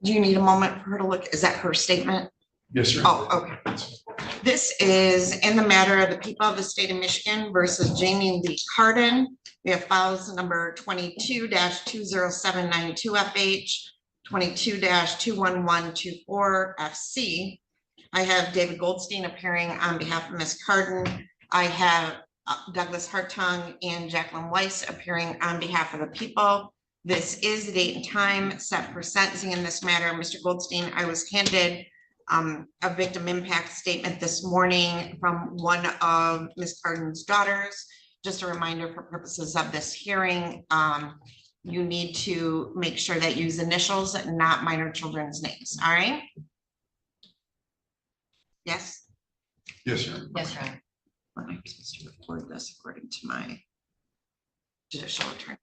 Do you need a moment for her to look? Is that her statement? Yes, sir. Oh, okay. This is in the matter of the people of the state of Michigan versus Jamie Lee Carden. We have files number 22-20792 FH, 22-21124 FC. I have David Goldstein appearing on behalf of Ms. Carden. I have Douglas Hartung and Jacqueline Weiss appearing on behalf of the people. This is the date and time set for sentencing in this matter. Mr. Goldstein, I was handed a victim impact statement this morning from one of Ms. Carden's daughters. Just a reminder for purposes of this hearing, you need to make sure that you use initials and not minor children's names. All right? Yes? Yes, sir. Yes, Your Honor. Well, I'm supposed to record this according to my judicial attorney.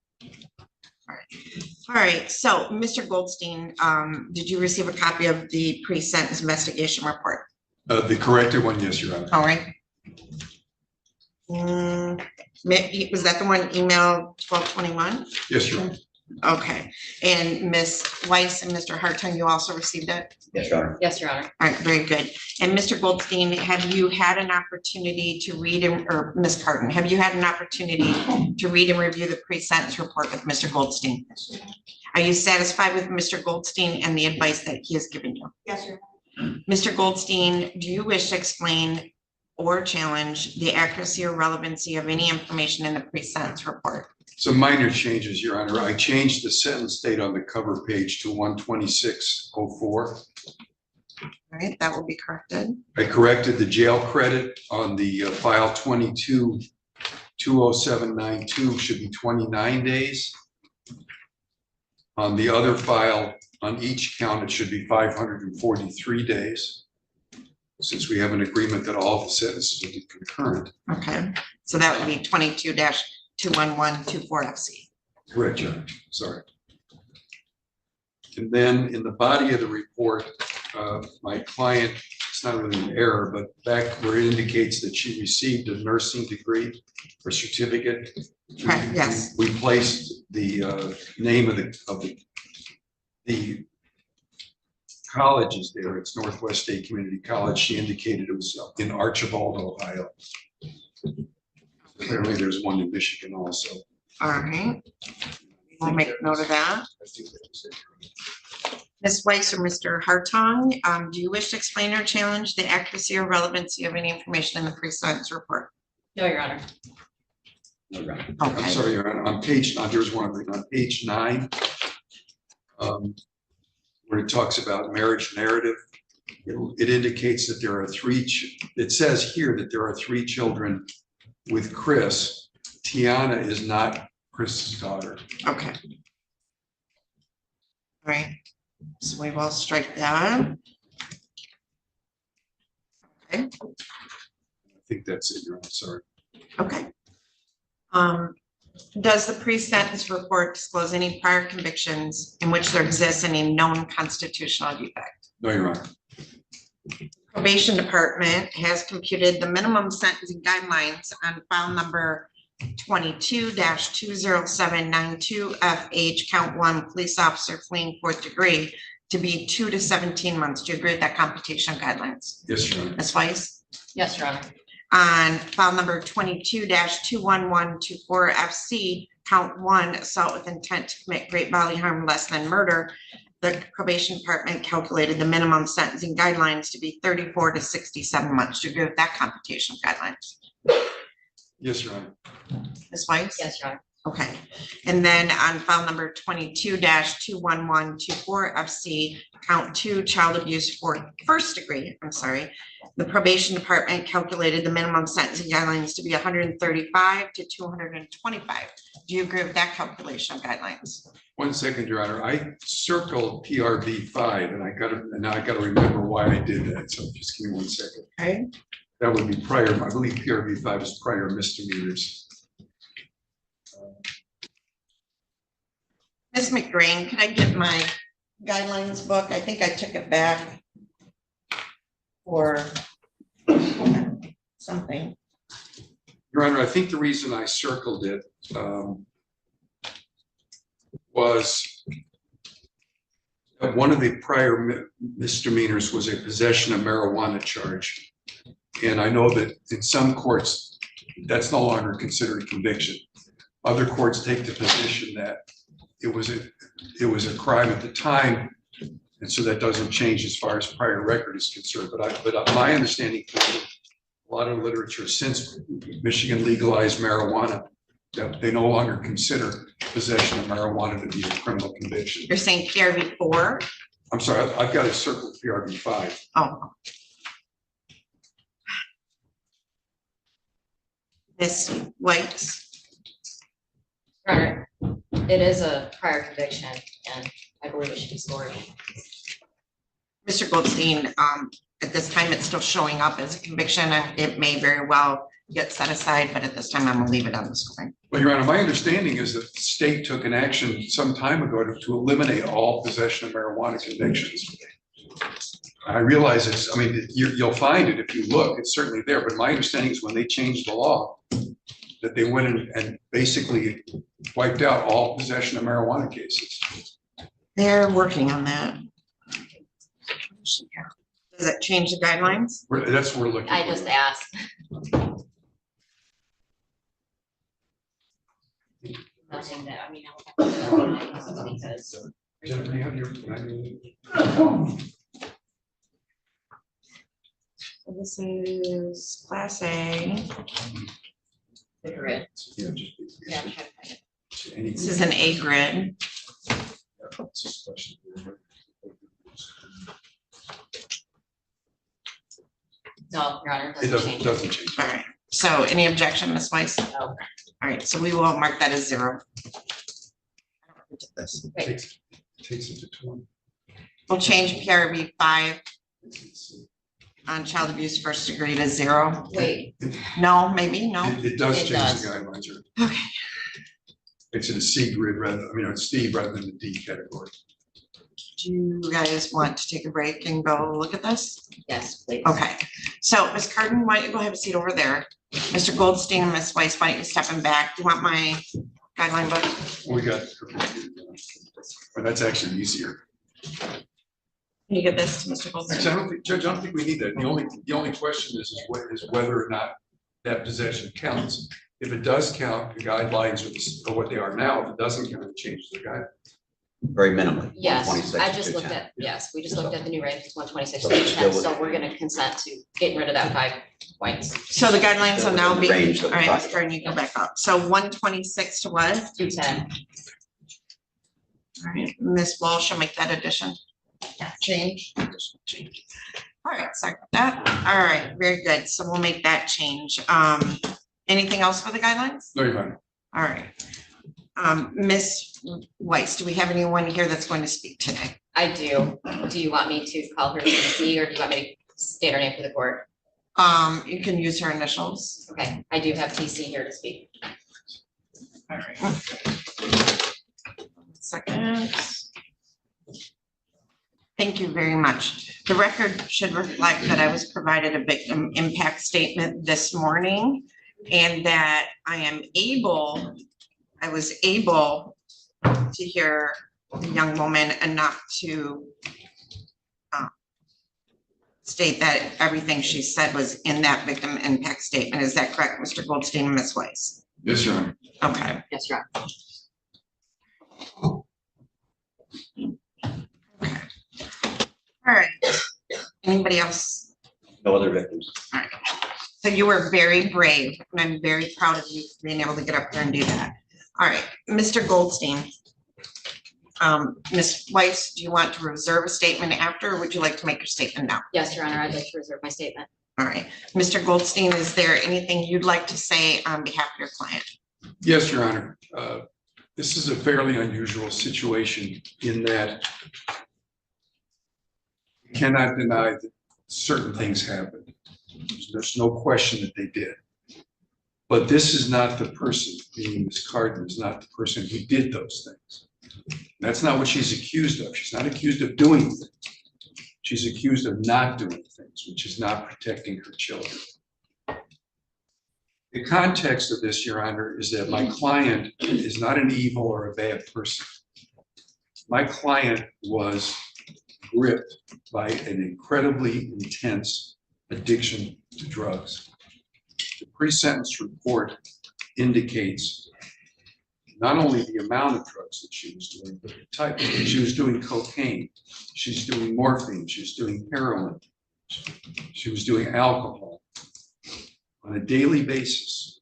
All right. So Mr. Goldstein, did you receive a copy of the pre-sentence investigation report? The corrected one, yes, Your Honor. All right. Was that the one email 1221? Yes, Your Honor. Okay. And Ms. Weiss and Mr. Hartung, you also received it? Yes, Your Honor. Yes, Your Honor. All right, very good. And Mr. Goldstein, have you had an opportunity to read, or Ms. Carden, have you had an opportunity to read and review the pre-sentence report with Mr. Goldstein? Are you satisfied with Mr. Goldstein and the advice that he has given you? Yes, sir. Mr. Goldstein, do you wish to explain or challenge the accuracy or relevancy of any information in the pre-sentence report? Some minor changes, Your Honor. I changed the sentence date on the cover page to 1/26/04. All right, that will be corrected. I corrected the jail credit on the file 22-20792 should be 29 days. On the other file, on each count, it should be 543 days. Since we have an agreement that all the sentences will be concurrent. Okay, so that would be 22-21124 FC. Correct, Judge. Sorry. And then in the body of the report, my client, it's not really an error, but back where it indicates that she received a nursing degree or certificate. Correct, yes. We placed the name of the colleges there. It's Northwest State Community College. She indicated it was in Archibald, Ohio. Clearly, there's one in Michigan also. All right, we'll make note of that. Ms. Weiss or Mr. Hartung, do you wish to explain or challenge the accuracy or relevancy of any information in the pre-sentence report? No, Your Honor. No, Your Honor. I'm Okay, sorry, Your Honor. On page, here's one of them, on page 9, where it talks about marriage narrative, it indicates that there are it says here that there are 3 children with Chris. Tiana is not Chris's daughter. okay. All right, so we will strike that. Okay, I think that's it, Your Honor. Sorry. okay. Does the pre-sentence report disclose any prior convictions in which there exists any known constitutional defect? No, Your Honor. Probation Department has computed the minimum sentencing guidelines on file number 22-20792 FH count 1 police officer fleeing 4th degree to be 2 to 17 months. Do you agree with that computation of guidelines? Yes, Your Honor. Ms. Weiss? Yes, Your Honor. On file number 22-21124 FC count 1 assault with intent to commit great bodily harm less than murder, the probation department calculated the minimum sentencing guidelines to be 34 to 67 months. Do you agree with that computation of guidelines? Yes, Your Honor. Ms. Weiss? Yes, Your Honor. Okay. And then on file number 22-21124 FC count 2 child abuse for 1st degree, the probation department calculated the minimum sentencing guidelines to be 135 to 225. Do you agree with that calculation of guidelines? 1 second, Your Honor. I circled PRV 5, and now I got to remember why I did that. So just give me 1 second. Okay. That would be prior. I believe PRV 5 is prior misdemeanors. Ms. McGrain, could I get my guidelines book? I think I took it back for something. Your Honor, I think the reason I circled it was One of the prior misdemeanors was a possession of marijuana charge. And I know that in some courts, that's no longer considered a conviction. Other courts take the position that it was a crime at the time, and so that doesn't change as far as prior record is concerned. But my understanding from a lot of literature since Michigan legalized marijuana, that they no longer consider possession of marijuana to be a criminal conviction. You're saying PRV 4? I'm sorry, I've got a circle PRV 5. Oh. Ms. White? Your Honor, it is a prior conviction, and I believe it should be scored. Mr. Goldstein, at this time, it's still showing up as a conviction, and it may very well get set aside, but at this time, I'm gonna leave it on the screen. Well, Your Honor, my understanding is that the state took an action some time ago to eliminate all possession of marijuana convictions. I realize it's, I mean, you'll find it if you look, it's certainly there, but my understanding is when they changed the law, that they went in and basically wiped out all possession of marijuana cases. They're working on that. Does it change the guidelines? That's what we're looking for. I just asked. Nothing that, I mean, because Jennifer, you have your, So this is Class A. the grid. yeah, Yeah, I'm trying to find it. any- This is an A grid. No, Your Honor, It it doesn't change. doesn't change. All right. So any objection, Ms. Weiss? No. All right, so we will mark that as 0. This. Takes it to 20. We'll change PRV 5 on child abuse first degree to 0. Wait, No, maybe, no. It does It change does. the guidelines. Okay. Makes it a C grid rather, I mean, it's D rather than the D category. Do you guys want to take a break and go look at this? yes, please. Okay, so Ms. Carden, why don't you go have a seat over there? Mr. Goldstein and Ms. Weiss, why don't you step in back? Do you want my guideline book? We got, well, that's actually easier. Can you get this to Mr. Actually, Goldstein? I don't think, Judge, I don't think we need that. The only question is whether or not that possession counts. If it does count, the guidelines are what they are now. If it doesn't count, it changes the guide. Very minimally. Yes, 126 I just to looked 10. at, yes, we just looked at the new range, it's 126 So to we're still 10, so within- we're gonna consent to getting rid of that 5 points. So the guidelines will now be, all Range that we're right, talking Ms. Carden, you go back up. So 126 to what? 210. All right, Ms. Walsh will make that addition. Yes. Change. Change. All right, sorry about that. All right, very good. So we'll make that change. Anything else for the guidelines? No, you're fine. All right. Ms. Weiss, do we have anyone here that's going to speak today? I do. Do you want me to call her PC or do you want me to state her name for the court? You can use her initials. Okay, I do have TC here to speak. All right. Second. Thank you very much. The record should reflect that I was provided a victim impact statement this morning and that I was able to hear the young woman enough to state that everything she said was in that victim impact statement. Is that correct, Mr. Goldstein and Ms. Weiss? Yes, Your Honor. Okay. Yes, Your Honor. All right. Anybody else? No other victims. All right. So you were very brave, and I'm very proud of you for being able to get up there and do that. All right, Mr. Goldstein. Ms. Weiss, do you want to reserve a statement after, or would you like to make your statement now? Yes, Your Honor, I'd like to reserve my statement. All right, Mr. Goldstein, is there anything you'd like to say on behalf of your client? Yes, Your Honor. This is a fairly unusual situation in that you cannot deny that certain things happened. There's no question that they did. But this is not the person, meaning Ms. Carden is not the person who did those things. That's not what she's accused of. She's not accused of doing things. She's accused of not doing things, which is not protecting her children. The context of this, Your Honor, is that my client is not an evil or a bad person. My client was gripped by an incredibly intense addiction to drugs. The pre-sentence report indicates not only the amount of drugs that she was doing, but the type. She was doing cocaine, she's doing morphine, she's doing heroin, she was doing alcohol on a daily basis.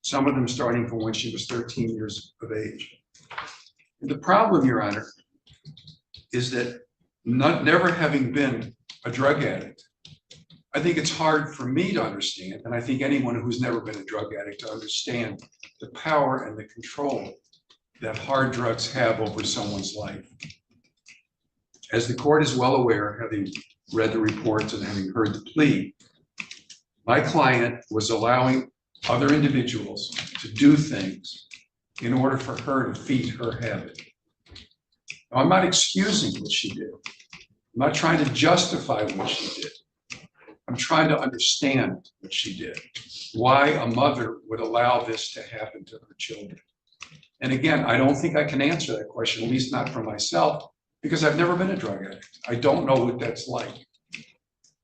Some of them starting from when she was 13 years of age. And the problem, Your Honor, is that never having been a drug addict, I think it's hard for me to understand, and I think anyone who's never been a drug addict to understand the power and the control that hard drugs have over someone's life. As the court is well aware, having read the reports and having heard the plea, my client was allowing other individuals to do things in order for her to feed her habit. Now, I'm not excusing what she did. I'm not trying to justify what she did. I'm trying to understand what she did, why a mother would allow this to happen to her children. And again, I don't think I can answer that question, at least not for myself, because I've never been a drug addict. I don't know what that's like.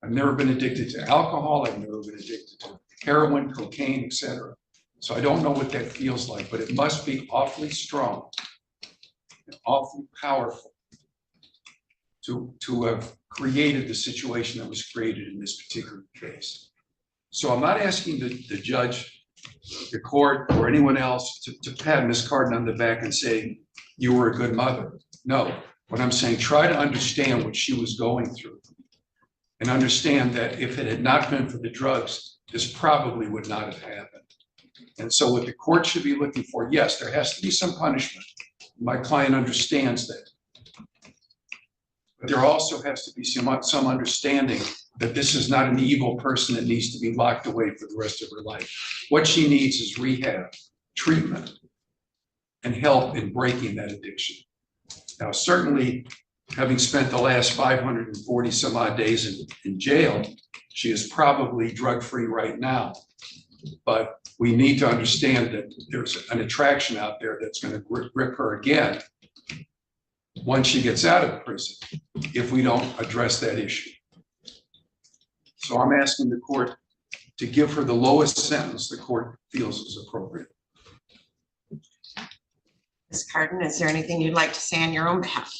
I've never been addicted to alcohol. I've never been addicted to heroin, cocaine, etc. So I don't know what that feels like, but it must be awfully strong and awfully powerful to have created the situation that was created in this particular case. So I'm not asking the judge, the court, or anyone else to pat Ms. Carden on the back and say, you were a good mother. No, what I'm saying, try to understand what she was going through and understand that if it had not been for the drugs, this probably would not have happened. And so what the court should be looking for, yes, there has to be some punishment. My client understands that. But there also has to be some understanding that this is not an evil person that needs to be locked away for the rest of her life. What she needs is rehab, treatment, and help in breaking that addiction. Now, certainly, having spent the last 540 some odd days in jail, she is probably drug-free right now. But we need to understand that there's an attraction out there that's going to grip her again once she gets out of prison, if we don't address that issue. So I'm asking the court to give her the lowest sentence the court feels is appropriate. Ms. Carden, is there anything you'd like to say on your own behalf?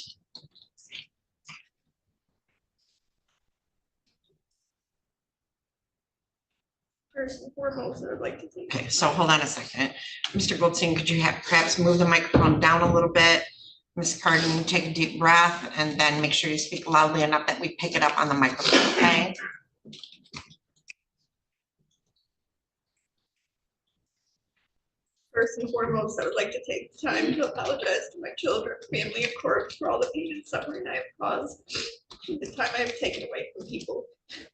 First and foremost, I would like to thank. Okay, so hold on a second. Mr. Goldstein, could you perhaps move the microphone down a little bit? Ms. Carden, take a deep breath and then make sure you speak loudly enough that we pick it up on the microphone, okay? First and foremost, I would like to take the time to apologize to my children, family, and court for all the pain and suffering I have caused, the time I have taken away from people,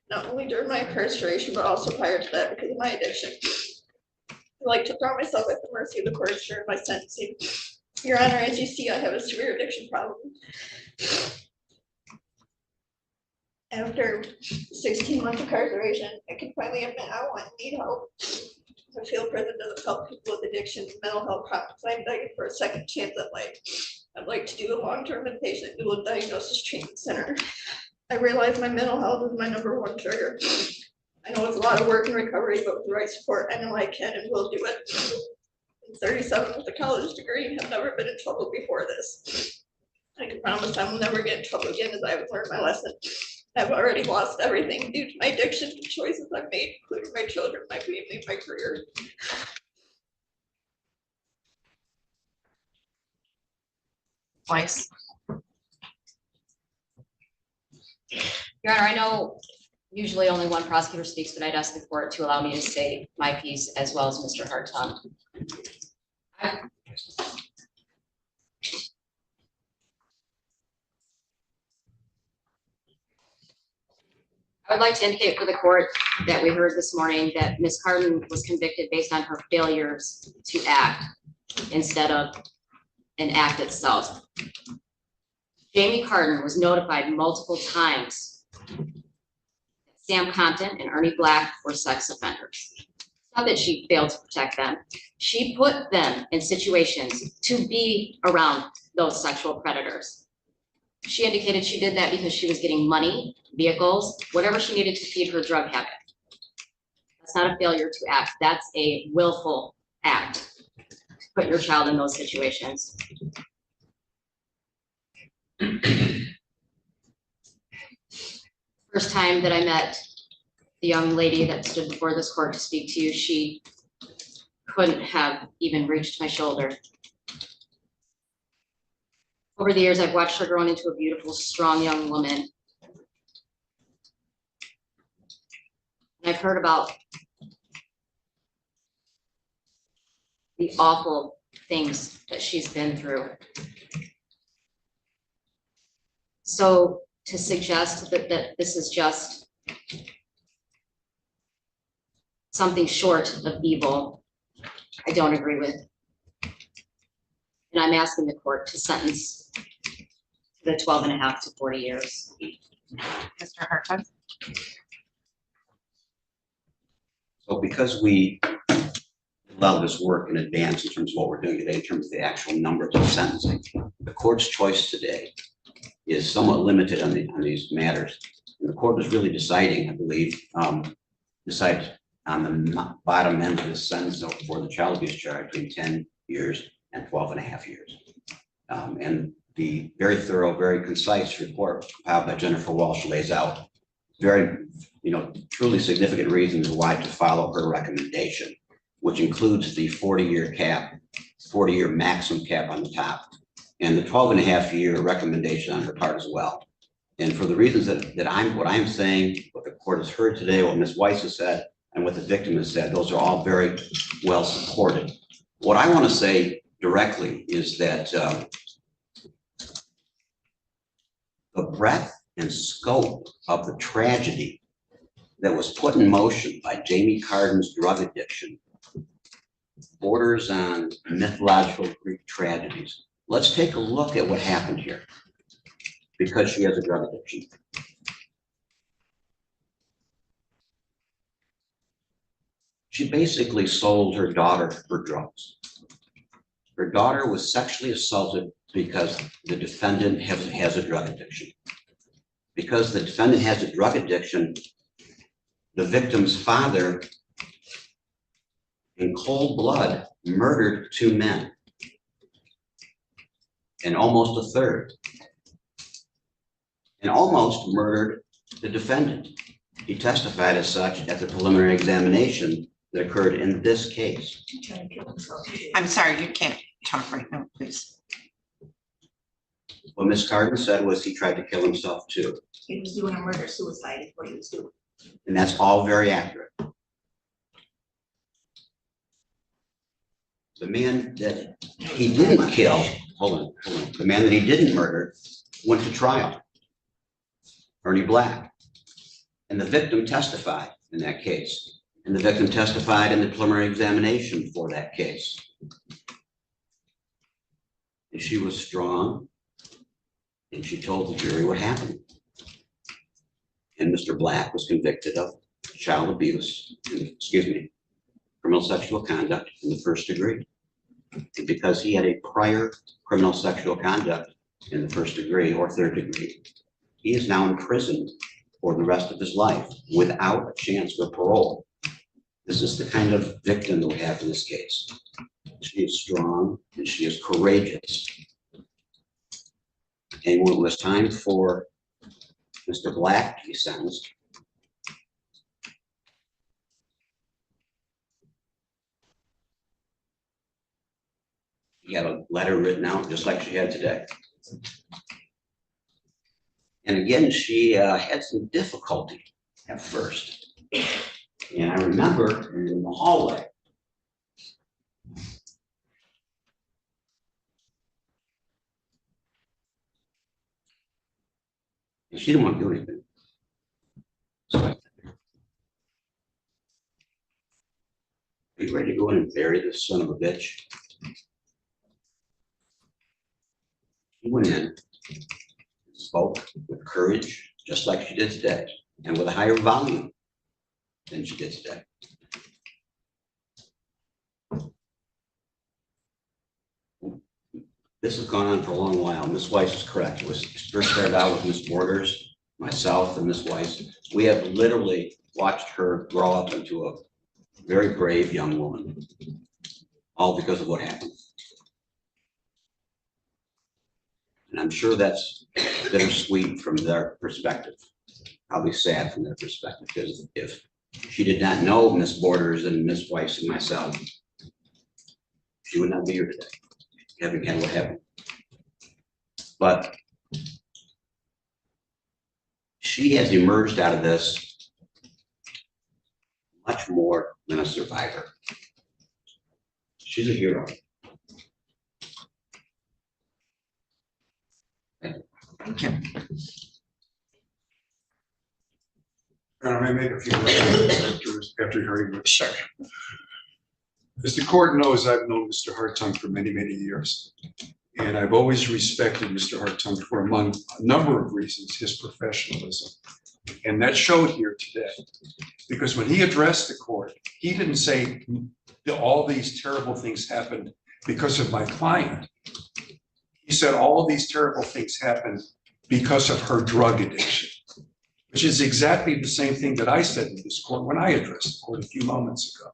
not only during my incarceration, but also prior to that because of my addiction. I like to throw myself at the mercy of the courts during my sentencing. Your Honor, as you see, I have a severe addiction problem. After 16 months of incarceration, I can finally admit I want and need help. I feel prison doesn't help people with addiction and mental health problems. I'm begging for a second chance at life. I'd like to do a long-term inpatient dual diagnosis treatment center. I realize my mental health is my #1 trigger. I know it's a lot of work and recovery, but with the right support, I know I can and will do it. I'm 37 with a college degree and have never been in trouble before this. I can promise I will never get in trouble again as I have learned my lesson. I've already lost everything due to my addiction and choices I've made, including my children, my family, my career. Twice. Your Honor, I know usually only one prosecutor speaks, but I'd ask the court to allow me to say my piece as well as Mr. Hartung. I would like to indicate for the court that we heard this morning that Ms. Carden was convicted based on her failures to act instead of an act itself. Jamie Carden was notified multiple times that Sam Compton and Ernie Black were sex offenders. It's not that she failed to protect them. She put them in situations to be around those sexual predators. She indicated she did that because she was getting money, vehicles, whatever she needed to feed her drug habit. That's not a failure to act. That's a willful act. Put your child in those situations. First time that I met the young lady that stood before this court to speak to you, she couldn't have even reached my shoulder. Over the years, I've watched her grow into a beautiful, strong young woman. And I've heard about the awful things that she's been through. So to suggest that this is just something short of evil, I don't agree with. And I'm asking the court to sentence the 12.5 to 40 years. Mr. Hartog. So because we allow this work in advance in terms of what we're doing today, in terms of the actual numbers of sentencing, the court's choice today is somewhat limited on these matters. And the court is really deciding, I believe, decide on the bottom end of the sentence for the child abuse charge between 10 years and 12.5 years. And the very thorough, very concise report compiled by Jennifer Walsh lays out very, truly significant reasons why to follow her recommendation, which includes the 40-year cap, 40-year maximum cap on the top, and the 12.5-year recommendation on her part as well. And for the reasons that I'm saying, what the court has heard today, what Ms. Weiss has said, and what the victim has said, those are all very well supported. What I want to say directly is that the breadth and scope of the tragedy that was put in motion by Jamie Carden's drug addiction borders on mythological Greek tragedies. Let's take a look at what happened here, because she has a drug addiction. She basically sold her daughter for drugs. Her daughter was sexually assaulted because the defendant has a drug addiction. Because the defendant has a drug addiction, the victim's father, in cold blood, murdered 2 men and almost a third, and almost murdered the defendant. He testified as such at the preliminary examination that occurred in this case. I'm sorry, you can't talk right now, please. What Ms. Carden said was he tried to kill himself too. He was doing a murder-suicide is what he was doing. And that's all very accurate. The man that he didn't kill, hold on. The man that he didn't murder went to trial, Ernie Black. And the victim testified in that case. And the victim testified in the preliminary examination for that case. And she was strong, and she told the jury what happened. And Mr. Black was convicted of child abuse, criminal sexual conduct in the first degree. And because he had a prior criminal sexual conduct in the first degree or third degree, he is now imprisoned for the rest of his life without a chance for parole. This is the kind of victim that we have in this case. She is strong and she is courageous. And when it was time for Mr. Black to be sentenced, he had a letter written out just like she had today. And again, she had some difficulty at first. And I remember in the hallway, and she didn't want to do anything. So I said, are you ready to go in and bury this son of a bitch? She went in, spoke with courage, just like she did today, and with a higher volume than she did today. This has gone on for a long while. Ms. Weiss is correct. It was first started out with Ms. Borders, myself, and Ms. Weiss. We have literally watched her grow up into a very brave young woman, all because of what happened. And I'm sure that's bittersweet from their perspective, probably sad from their perspective, because if she did not know Ms. Borders and Ms. Weiss and myself, she would not be here today, having had what happened. But she has emerged out of this much more than a survivor. She's a hero. Thank you. And I may make a few remarks after hearing this. Sure. As the court knows, I've known Mr. Hartung for many, many years. And I've always respected Mr. Hartung for, among a number of reasons, his professionalism. And that showed here today. Because when he addressed the court, he didn't say that all these terrible things happened because of my client. He said all of these terrible things happened because of her drug addiction, which is exactly the same thing that I said in this court when I addressed the court a few moments ago.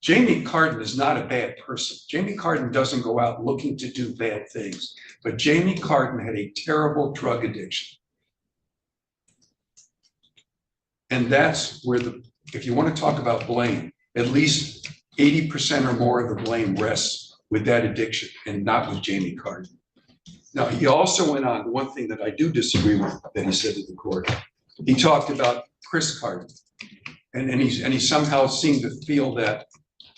Jamie Carden is not a bad person. Jamie Carden doesn't go out looking to do bad things, but Jamie Carden had a terrible drug addiction. And that's where if you want to talk about blame, at least 80% or more of the blame rests with that addiction and not with Jamie Carden. Now, he also went on, one thing that I do disagree with that he said to the court, he talked about Chris Carden. And he somehow seemed to feel that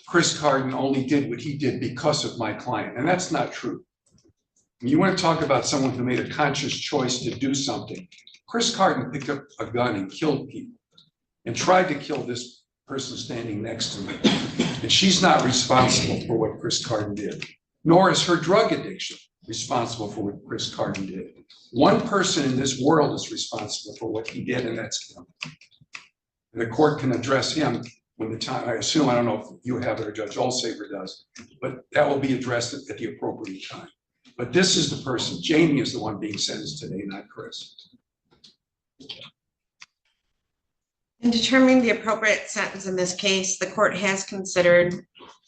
Chris Carden only did what he did because of my client. And that's not true. You want to talk about someone who made a conscious choice to do something. Chris Carden picked up a gun and killed people and tried to kill this person standing next to me. And she's not responsible for what Chris Carden did, nor is her drug addiction responsible for what Chris Carden did. One person in this world is responsible for what he did, and that's him. And the court can address him when the time, I assume, I don't know if you have it or Judge Olsaver does, but that will be addressed at the appropriate time. But this is the person, Jamie is the one being sentenced today, not Chris. In determining the appropriate sentence in this case, the court has considered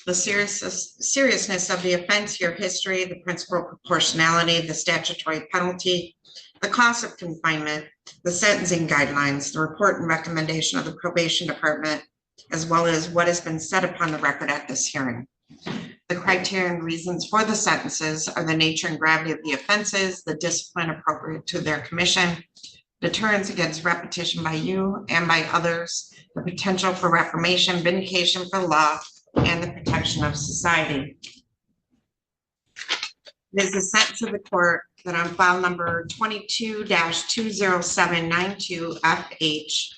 the seriousness of the offense, your history, the principal proportionality, the statutory penalty, the cost of confinement, the sentencing guidelines, the report and recommendation of the probation department, as well as what has been said upon the record at this hearing. The criteria and reasons for the sentences are the nature and gravity of the offenses, the discipline appropriate to their commission, deterrence against repetition by you and by others, the potential for reformation, vindication for law, and the protection of society. It is the sentence of the court that on file number 22-20792FH,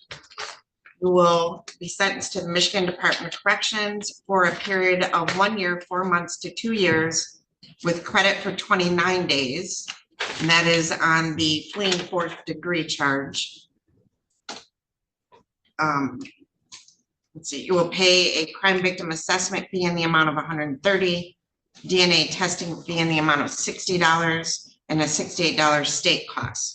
you will be sentenced to the Michigan Department of Corrections for a period of 1 year, 4 months to 2 years with credit for 29 days. And that is on the fleeing fourth degree charge. Let's see, you will pay a crime victim assessment fee in the amount of $130, DNA testing fee in the amount of $60, and a $68 state cost.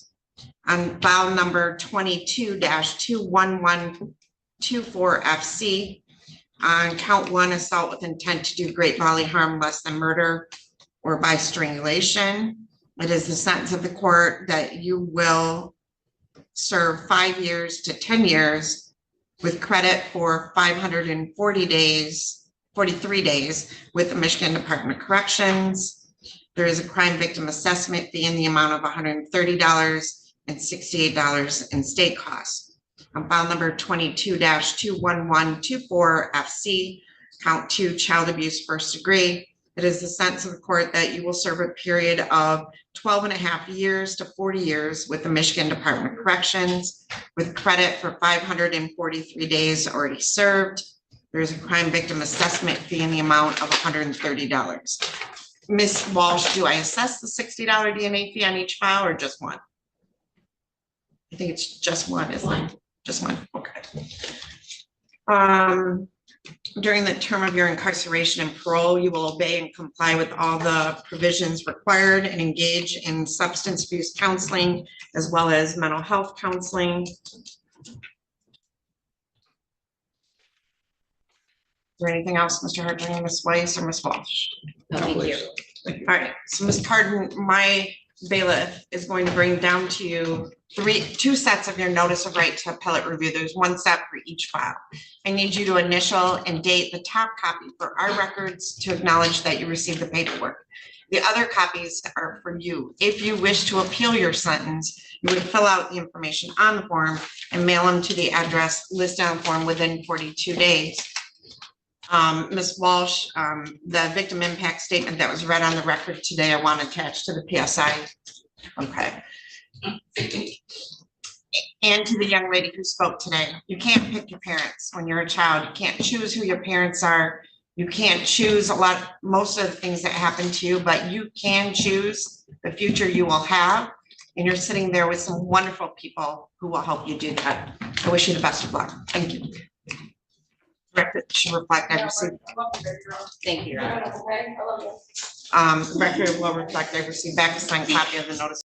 On file number 22-21124FC, on count 1, assault with intent to do great bodily harm less than murder or by strangulation. It is the sentence of the court that you will serve 5 years to 10 years with credit for 543 days with the Michigan Department of Corrections. There is a crime victim assessment fee in the amount of $130 and $68 in state costs. On file number 22-21124FC, count 2, child abuse first degree. It is the sentence of the court that you will serve a period of 12.5 years to 40 years with the Michigan Department of Corrections with credit for 543 days already served. There is a crime victim assessment fee in the amount of $130. Ms. Walsh, do I assess the $60 DNA fee on each file or just one? I think it's just one, isn't it? Just one, okay. During the term of your incarceration and parole, you will obey and comply with all the provisions required and engage in substance abuse counseling as well as mental health counseling. Is there anything else, Mr. Hartman, Ms. Weiss, or Ms. Walsh? No, thank you. All right, so Ms. Carden, my bailiff is going to bring down to you two sets of your notice of right to appellate review. There's one set for each file. I need you to initial and date the top copy for our records to acknowledge that you received the paperwork. The other copies are for you. If you wish to appeal your sentence, you would fill out the information on the form and mail them to the address listed on the form within 42 days. Ms. Walsh, the victim impact statement that was read on the record today, I want attached to the PSI. Okay. And to the young lady who spoke today, you can't pick your parents when you're a child. You can't choose who your parents are. You can't choose most of the things that happen to you, but you can choose the future you will have. And you're sitting there with some wonderful people who will help you do that. I wish you the best of luck. Thank you. Record should reflect I received. Thank you, Your Honor. Record will reflect I received back a signed copy of the notice